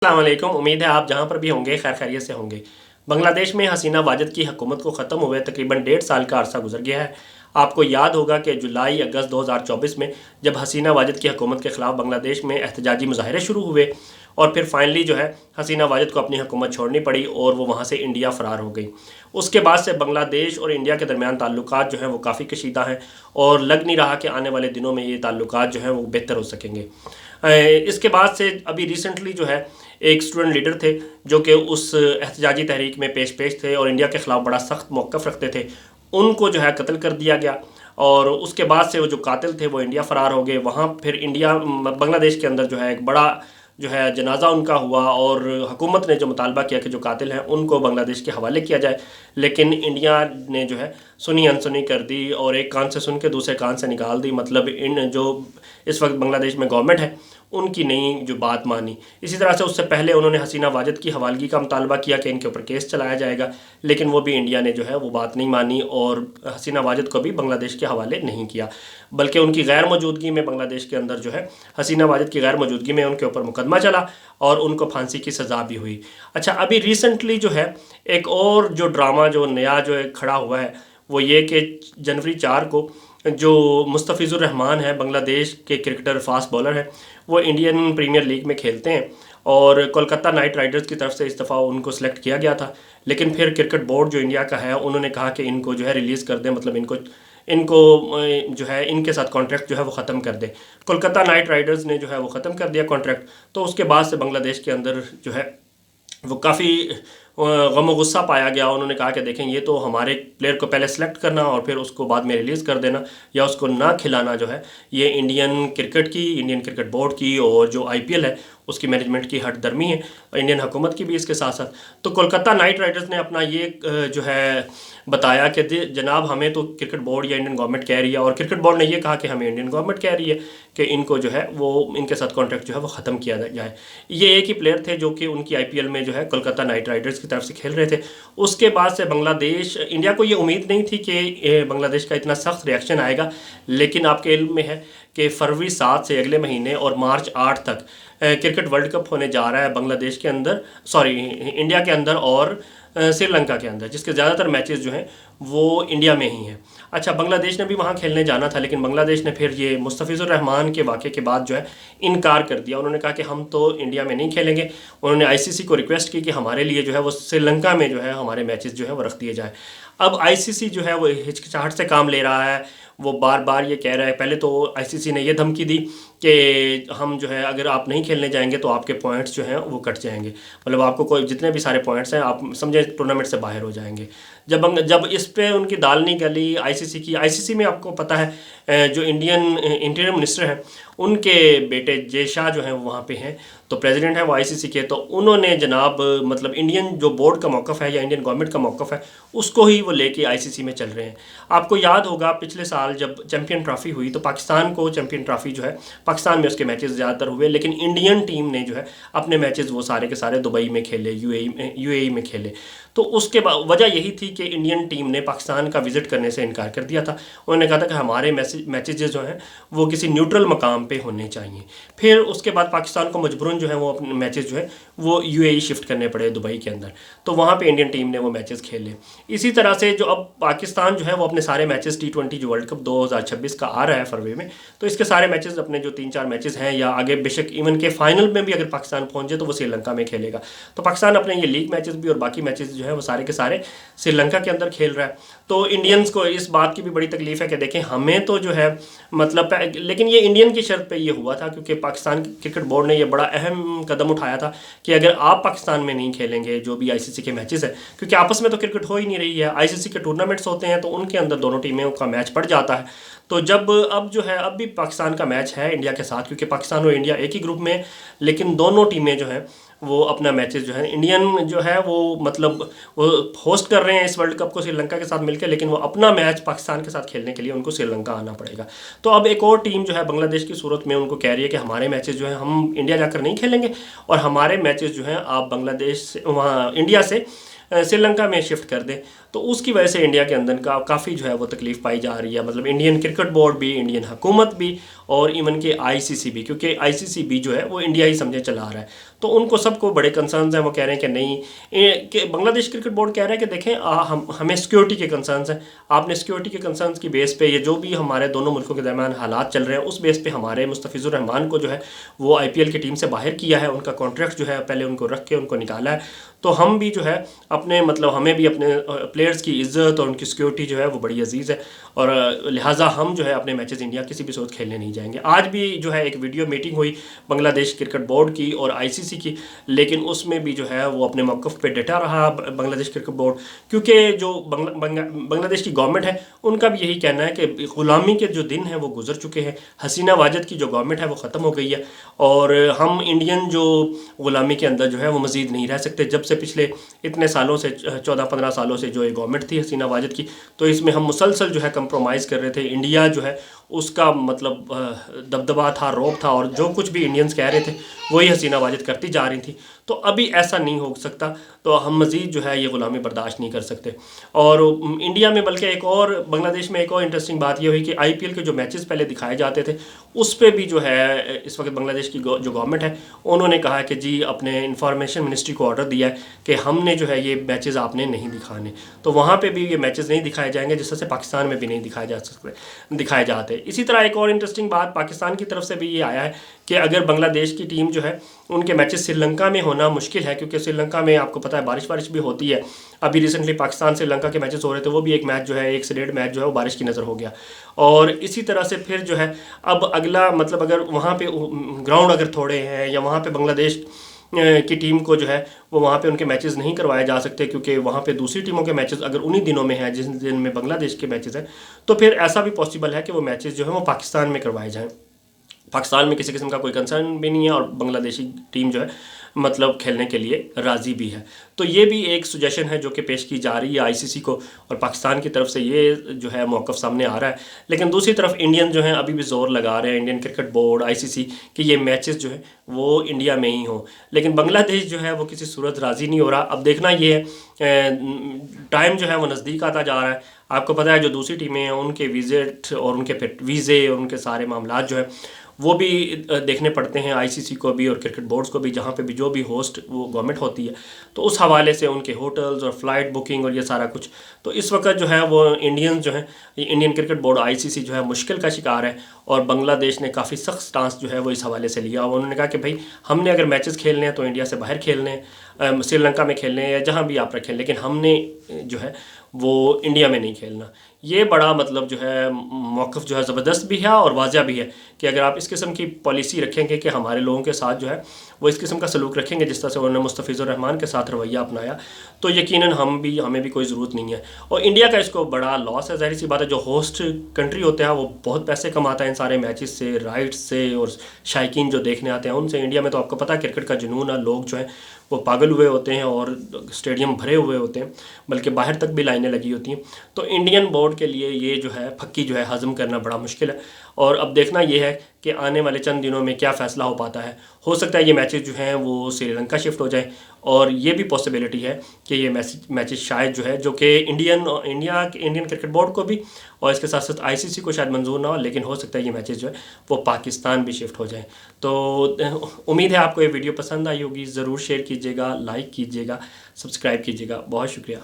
अस्सलाम वालेकुम। उम्मीद है आप जहाँ पर भी होंगे खैर खैरियत से होंगे। बांग्लादेश में हसीना वाजद की हुकूमत को ख़त्म हुए तकरीबन 1.5 साल का अरसा गुजर गया है। आपको याद होगा कि जुलाई अगस्त 2024 में जब हसीना वाजद की हुकूमत के ख़िलाफ़ बांग्लादेश में एहतजाजी मुजाहरे शुरू हुए और फिर फाइनली जो है हसीना वाजद को अपनी हुकूमत छोड़नी पड़ी और वो वहाँ से इंडिया फ़रार हो गई। उसके बाद से बांग्लादेश और इंडिया के दरमियान ताल्लुकात जो हैं वो काफ़ी कशीदा हैं और लग नहीं रहा कि आने वाले दिनों में ये ताल्लुकात जो हैं वो बेहतर हो सकेंगे। इसके बाद से अभी रिसेंटली जो है एक स्टूडेंट लीडर थे जो कि उस एहतजाजी तहरीक में पेश थे और इंडिया के ख़िलाफ़ बड़ा सख्त मौक़िफ़ रखते थे। उनको जो है कत्ल कर दिया गया और उसके बाद से वो जो कातिल थे वो इंडिया फ़रार हो गए। वहाँ फिर इंडिया बांग्लादेश के अंदर जो है एक बड़ा जो है जनाजा उनका हुआ और हुकूमत ने जो मुतालबा किया कि जो कातिल हैं उनको बांग्लादेश के हवाले किया जाए, लेकिन इंडिया ने जो है सुनी अनसुनी कर दी और एक कान से सुन के दूसरे कान से निकाल दी। मतलब इन जो इस वक्त बांग्लादेश में गवर्नमेंट है उनकी नहीं जो बात मानी। इसी तरह से उससे पहले उन्होंने हसीना वाजद की हवालगी का मुतालबा किया कि इनके ऊपर केस चलाया जाएगा, लेकिन वो भी इंडिया ने जो है वो बात नहीं मानी और हसीना वाजद को भी बांग्लादेश के हवाले नहीं किया, बल्कि उनकी गैर मौजूदगी में बांग्लादेश के अंदर जो है हसीना वाजद की गैर मौजूदगी में उनके ऊपर मुकदमा चला और उनको फांसी की सज़ा भी हुई। अच्छा, अभी रिसेंटली जो है एक और जो ड्रामा जो नया जो खड़ा हुआ है वो ये कि जनवरी 4 को जो मुस्तफ़िज़ुर रहमान है, बांग्लादेश के क्रिकेटर फास्ट बॉलर हैं, वो इंडियन प्रीमियर लीग में खेलते हैं और कोलकाता नाइट राइडर्स की तरफ से इस दफ़ा उनको सेलेक्ट किया गया था, लेकिन फिर क्रिकेट बोर्ड जो इंडिया का है उन्होंने कहा कि इनको जो है रिलीज़ कर दें, मतलब इनको इनको जो है इनके साथ कॉन्ट्रैक्ट जो है वो ख़त्म कर दें। कोलकाता नाइट राइडर्स ने जो है वो ख़त्म कर दिया कॉन्ट्रैक्ट। तो उसके बाद से बांग्लादेश के अंदर जो है वो काफ़ी गम गुस्सा पाया गया। उन्होंने कहा कि देखें, ये तो हमारे प्लेयर को पहले सेलेक्ट करना और फिर उसको बाद में रिलीज़ कर देना या उसको ना खिलाना जो है ये इंडियन क्रिकेट बोर्ड की और जो आईपीएल है उसकी मैनेजमेंट की हठधर्मी है, इंडियन हुकूमत की भी इसके साथ साथ। तो कोलकाता नाइट राइडर्स ने अपना ये जो है बताया कि जनाब हमें तो क्रिकेट बोर्ड या इंडियन गवर्नमेंट कह रही है और क्रिकेट बोर्ड ने ये कहा कि हमें इंडियन गवर्नमेंट कह रही है कि इनको जो है वो इनके साथ कॉन्ट्रैक्ट जो है वो ख़त्म किया जाए। ये एक ही प्लेयर थे जो कि उनकी आईपीएल में जो है कोलकाता नाइट राइडर्स की तरफ से खेल रहे थे। उसके बाद से बांग्लादेश, इंडिया को ये उम्मीद नहीं थी कि बांग्लादेश का इतना सख्त रिएक्शन आएगा, लेकिन आपके इल्म में है कि फरवरी 7 से अगले महीने और मार्च 8 तक क्रिकेट वर्ल्ड कप होने जा रहा है बांग्लादेश के अंदर, सॉरी इंडिया के अंदर और श्रीलंका के अंदर, जिसके ज़्यादातर मैचेस जो हैं वो इंडिया में ही हैं। अच्छा, बांग्लादेश ने भी वहाँ खेलने जाना था, लेकिन बांग्लादेश ने फिर ये मुस्तफ़िज़ुर रहमान के वाक़े के बाद जो है इनकार कर दिया। उन्होंने कहा कि हम तो इंडिया में नहीं खेलेंगे। उन्होंने आईसीसी को रिक्वेस्ट की कि हमारे लिए जो है वो श्रीलंका में जो है हमारे मैचेस जो है वो रख दिए जाए। अब आईसीसी जो है वो हिचकिचाहट से काम ले रहा है। वो बार बार ये कह रहा है, पहले तो आईसीसी ने ये धमकी दी कि हम जो है अगर आप नहीं खेलने जाएंगे तो आपके पॉइंट्स जो हैं वो कट जाएंगे, मतलब आपको कोई जितने भी सारे पॉइंट्स हैं आप समझें टूर्नामेंट से बाहर हो जाएंगे। जब इस पे उनकी दाल नहीं गली आईसीसी में आपको पता है जो इंडियन इंटीरियर मिनिस्टर हैं उनके बेटे जय शाह जो हैं वो वहाँ पे हैं, तो प्रेसिडेंट है वो आईसीसी के। तो उन्होंने जनाब मतलब इंडियन जो बोर्ड का मौक़िफ़ है या इंडियन गवर्नमेंट का मौक़िफ़ है उसको ही वो लेके आईसीसी में चल रहे हैं। आपको याद होगा पिछले साल जब चैम्पियन ट्रॉफ़ी हुई तो पाकिस्तान को चैम्पियन ट्रॉफ़ी जो है पाकिस्तान में उसके मैचेस ज़्यादातर हुए, लेकिन इंडियन टीम ने जो है अपने मैचेस वो सारे के सारे दुबई में खेले, यूएई में खेले। तो उसके बाद वजह यही थी कि इंडियन टीम ने पाकिस्तान का विज़िट करने से इनकार कर दिया था। उन्होंने कहा था कि हमारे मैचेस जो हैं वो किसी न्यूट्रल मकाम पे होने चाहिए। फिर उसके बाद पाकिस्तान को मजबूरन जो है वो अपने मैचेस जो है वो यूएई शिफ्ट करने पड़े दुबई के अंदर, तो वहाँ पे इंडियन टीम ने वो मैचेस खेले। इसी तरह से जो अब पाकिस्तान जो है वो अपने सारे मैचेस T20 जो वर्ल्ड कप 2026 का आ रहा है फरवरी में, तो इसके सारे मैचेस अपने जो 3-4 मैचेस हैं या आगे बेशक इवन के फाइनल में भी अगर पाकिस्तान पहुँचे तो वो श्रीलंका में खेलेगा। तो पाकिस्तान अपने ये लीग मैचेस भी और बाकी मैचेस जो है वो सारे के सारे श्रीलंका के अंदर खेल रहा है। तो इंडियंस को इस बात की भी बड़ी तकलीफ़ है कि देखें हमें तो जो है मतलब, लेकिन ये इंडियन की शर्त पे ये हुआ था क्योंकि पाकिस्तान क्रिकेट बोर्ड ने ये बड़ा अहम कदम उठाया था कि अगर आप पाकिस्तान में नहीं खेलेंगे जो भी आईसीसी के मैचेस हैं, क्योंकि आपस में तो क्रिकेट हो ही नहीं रही है, आईसीसी के टूर्नामेंट्स होते हैं तो उनके अंदर दोनों टीमों का मैच पड़ जाता है। तो जब अब जो है अब भी पाकिस्तान का मैच है इंडिया के साथ, क्योंकि पाकिस्तान और इंडिया एक ही ग्रुप में, लेकिन दोनों टीमें जो हैं वो अपना मैचेस जो है इंडियन जो है वो मतलब वो होस्ट कर रहे हैं इस वर्ल्ड कप को श्रीलंका के साथ मिलकर, लेकिन वो अपना मैच पाकिस्तान के साथ खेलने के लिए उनको श्रीलंका आना पड़ेगा। तो अब एक और टीम जो है बांग्लादेश की सूरत में उनको कह रही है कि हमारे मैचेस जो है हम इंडिया जाकर नहीं खेलेंगे और हमारे मैचेस जो हैं आप बांग्लादेश से वहाँ इंडिया से श्रीलंका में शिफ्ट कर दें। तो उसकी वजह से इंडिया के अंदर काफ़ी जो है वो तकलीफ़ पाई जा रही है, मतलब इंडियन क्रिकेट बोर्ड भी, इंडियन हुकूमत भी और इवन के आईसीसी भी, क्योंकि आईसीसी भी जो है वो इंडिया ही समझे चला रहा है। तो उनको सबको बड़े कंसर्न्स हैं। वो कह रहे हैं कि नहीं, कि बांग्लादेश क्रिकेट बोर्ड कह रहा है कि देखें हमें सिक्योरिटी के कंसर्न्स हैं, आपने सिक्योरिटी के कंसर्न्स की बेस पे ये जो भी हमारे दोनों मुल्कों के दरमियान हालात चल रहे हैं उस बेस पे हमारे मुस्तफिजुर रहमान को जो है वो IPL की टीम से बाहर किया है, उनका कॉन्ट्रैक्ट जो है पहले उनको रख के उनको निकाला है। तो हम भी जो है अपने मतलब हमें भी अपने प्लेयर्स की इज्जत और उनकी सिक्योरिटी जो है वो बड़ी अजीज़ है, और लिहाजा हम जो है अपने मैचेस इंडिया किसी भी सूरत खेलने नहीं जाएंगे। आज भी जो है एक वीडियो मीटिंग हुई बांग्लादेश क्रिकेट बोर्ड की और ICC की, लेकिन उसमें भी जो है वो अपने मौक़िफ़ पे डटा रहा बांग्लादेश क्रिकेट बोर्ड, क्योंकि जो बांग्लादेश की गवर्नमेंट है उनका भी यही कहना है कि ग़ुलामी के जो दिन हैं वो गुजर चुके हैं, हसीना वाजिद की जो गवर्नमेंट है वो ख़त्म हो गई है, और हम इंडियन जो ग़ुलामी के अंदर जो है वो मज़ीद नहीं रह सकते। जब से पिछले इतने सालों से 14-15 सालों से जो ये गवर्नमेंट थी हसीना वाजिद की, तो इसमें हम मुसलसल जो है कंप्रोमाइज़ कर रहे थे। इंडिया जो है उसका मतलब दबदबा था, रौब था, और जो कुछ भी इंडियंस कह रहे थे वही हसीना वाजिद करती जा रही थी। तो अभी ऐसा नहीं हो सकता, तो हम मज़ीद जो है ये ग़ुलामी बर्दाश्त नहीं कर सकते। और इंडिया में बल्कि एक और बांग्लादेश में एक और इंटरेस्टिंग बात ये हुई कि IPL के जो मैचेस पहले दिखाए जाते थे उस पर भी जो है इस वक्त बांग्लादेश की जो गवर्नमेंट है उन्होंने कहा है कि जी अपने इंफॉर्मेशन मिनिस्ट्री को ऑर्डर दिया है कि हमने जो है ये मैचेस आपने नहीं दिखाने, तो वहाँ पे भी ये मैचेस नहीं दिखाए जाएंगे, जिस तरह से पाकिस्तान में भी नहीं दिखाए जाते। इसी तरह एक और इंटरेस्टिंग बात पाकिस्तान की तरफ से भी ये आया है कि अगर बांग्लादेश की टीम जो है उनके मैचेस श्रीलंका में होना मुश्किल है, क्योंकि श्रीलंका में आपको पता है बारिश भी होती है। अभी रिसेंटली पाकिस्तान श्रीलंका के मैचेस हो रहे थे, वो भी एक मैच जो है 1 से 1.5 मैच जो है वो बारिश की नज़र हो गया। और इसी तरह से फिर जो है अब अगला मतलब अगर वहाँ पे ग्राउंड अगर थोड़े हैं या वहाँ पे बांग्लादेश की टीम को जो है वो वहाँ पे उनके मैचेस नहीं करवाए जा सकते, क्योंकि वहाँ पे दूसरी टीमों के मैचेस अगर उन्हीं दिनों में हैं जिस दिन में बांग्लादेश के मैचेस हैं, तो फिर ऐसा भी पॉसिबल है कि वो मैचेस जो है वो पाकिस्तान में करवाए जाएँ। पाकिस्तान में किसी किस्म का कोई कंसर्न भी नहीं है और बांग्लादेशी टीम जो है मतलब खेलने के लिए राज़ी भी है। तो ये भी एक सजेशन है जो कि पेश की जा रही है ICC को, और पाकिस्तान की तरफ से ये जो है मौक़िफ़ सामने आ रहा है। लेकिन दूसरी तरफ इंडियन जो हैं अभी भी ज़ोर लगा रहे हैं, इंडियन क्रिकेट बोर्ड ICC, कि ये मैचेस जो है वो इंडिया में ही हों, लेकिन बांग्लादेश जो है वो किसी सूरत राज़ी नहीं हो रहा। अब देखना ये है टाइम जो है वो नज़दीक आता जा रहा है। आपको पता है जो दूसरी टीमें हैं उनके विज़िट और उनके फिर वीज़े और उनके सारे मामलात जो है वो भी देखने पड़ते हैं ICC को भी और क्रिकेट बोर्ड्स को भी, जहाँ पे भी जो भी होस्ट वो गवर्नमेंट होती है, तो उस हवाले से उनके होटल्स और फ़्लाइट बुकिंग और ये सारा कुछ। तो इस वक्त जो है वो इंडियन जो है इंडियन क्रिकेट बोर्ड ICC जो है मुश्किल का शिकार है, और बांग्लादेश ने काफ़ी सख्त स्टांस जो है वो इस हवाले से लिया। और उन्होंने कहा कि भाई हमने अगर मैचेस खेलने हैं तो इंडिया से बाहर खेलने हैं, श्रीलंका में खेलने हैं या जहाँ भी आप रखें, लेकिन हमने जो है वो इंडिया में नहीं खेलना। ये बड़ा मतलब जो है मौक़िफ़ जो है ज़बरदस्त भी है और वाज़िह भी है कि अगर आप इस किस्म की पॉलिसी रखेंगे कि हमारे लोगों के साथ जो है वो इस किस्म का सलूक रखेंगे जिस तरह से उन्होंने मुस्तफिजुर रहमान के साथ रवैया अपनाया, तो यकीनन हमें भी कोई ज़रूरत नहीं है। और इंडिया का इसको बड़ा लॉस है, ज़ाहिर सी बात है। जो होस्ट कंट्री होते हैं वो बहुत पैसे कमाता है इन सारे मैचेस से, राइट्स से, और शायकीन जो देखने आते हैं उनसे। इंडिया में तो आपको पता है क्रिकेट का जुनून है, लोग जो हैं वो पागल हुए होते हैं और स्टेडियम भरे हुए होते हैं, बल्कि बाहर तक भी लाइनें लगी होती हैं। तो इंडियन बोर्ड के लिए ये जो है फक्की जो है हज़म करना बड़ा मुश्किल है, और अब देखना ये है कि आने वाले चंद दिनों में क्या फ़ैसला हो पाता है। हो सकता है ये मैचेस जो हैं वो श्रीलंका शिफ्ट हो जाए, और ये भी पॉसिबिलिटी है कि ये मैचेस शायद जो है जो कि इंडियन क्रिकेट बोर्ड को भी और इसके साथ साथ ICC को शायद मंजूर ना हो, लेकिन हो सकता है ये मैचेस जो है वो पाकिस्तान भी शिफ्ट हो जाएं। तो उम्मीद है आपको ये वीडियो पसंद आई होगी। ज़रूर शेयर कीजिएगा, लाइक कीजिएगा, सब्सक्राइब कीजिएगा। बहुत शुक्रिया।